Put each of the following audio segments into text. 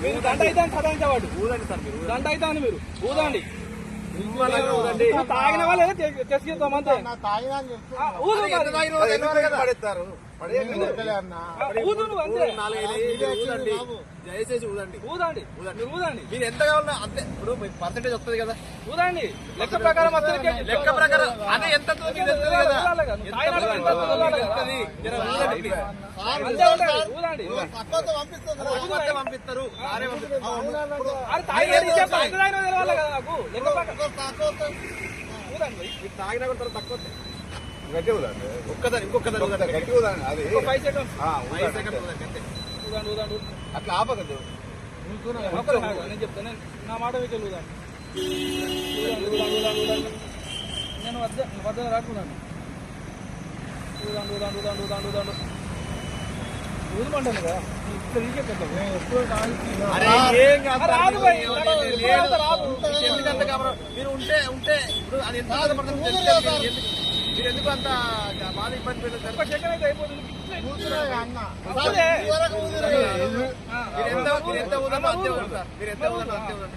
మీరు గంట అయితే సదాయించేవాడు ఊదండి సార్ మీరు గంట అయితే అని మీరు ఊదండి తాగిన వాళ్ళు తెచ్చిద్దాం అంతే దయచేసి ఊదండి ఊదండి ఊదండి మీరు ఎంత కావాలన్నా అంతే. ఇప్పుడు పర్సెంటేజ్ వస్తుంది కదా, ఊదండి లెక్క ప్రకారం లెక్క ప్రకారం అదే ఎంత పంపిస్తారు. తాగినా కూడా తక్కువ గట్టి ఊదండి. ఒక్కదాని ఇంకొకదాని గట్టి ఊదండి. అది 5 సెకండ్స్ అంతే. అట్లా ఆపకద్దు. నేను చెప్తాను, నా మాట మీకు ఊదండి. నేను వద్ద రాకున్నాను. ఊదమంటాను కదా మీరు ఉంటే ఇప్పుడు అది ఎంత మీరు ఎందుకు అంత బాధ ఇబ్బంది పెడతారు? మీరు ఎంత ఊదనో అంతే ఊదండి. మీరు ఎంత ఊదనో అంతే ఊదండి.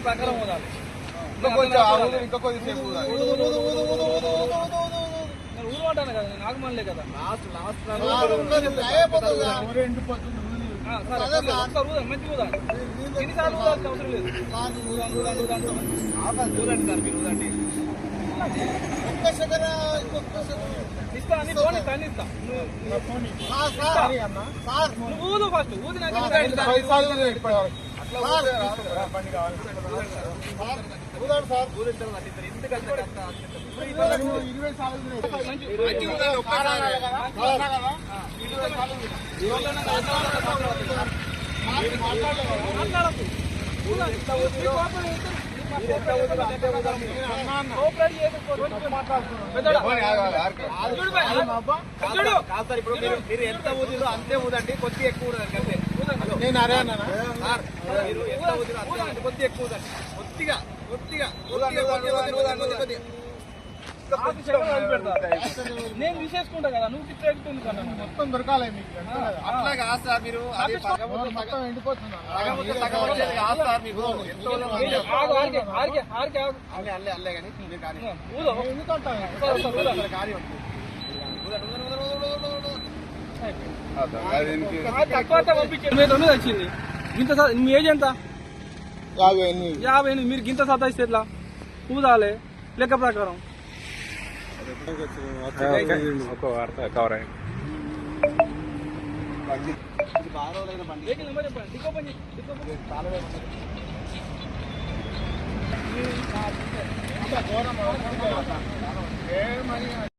ప్రకారం ఊదాలి. ఊరమంటాను కదా, నేను ఆగమనలే కదా. మంచి ఊదండి. ఎన్నిసార్లు ఊదాల్సిన అవసరం లేదు. ఊదండి సార్ మీరు ఊదండి. ఇస్తా అని ఫోన్ ఇస్తా అన్ని ఇస్తా. నువ్వు ఊదు ఫస్ట్ ఊదినాక ఇప్పుడు మీరు ఎంత ఊదిలో అంతే ఊదండి, కొద్దిగా ఎక్కువ ఊదండి అంతే. నేను అరే అన్నా మీరు ఎంత ఊదిలో అంతే కొద్దిగా ఎక్కువ ఊదండి. కొద్దిగా నేను విశేషకుంటా కదా, నువ్వు పిచ్చి ఎక్కుతుంది కదా, మొత్తం దొరకాలి మీకు. అట్లా కాదు సార్, మీరు మొత్తం ఎండిపోతున్నా అల్లే కానీ తక్కువ పంపించండి. వచ్చింది గింత మీ ఏజ్ ఎంత? 58. మీరు గింత సతాయిస్తే ఎట్లా? ఊదాలి లెక్క ప్రకారం. కవర్ చెప్పండి.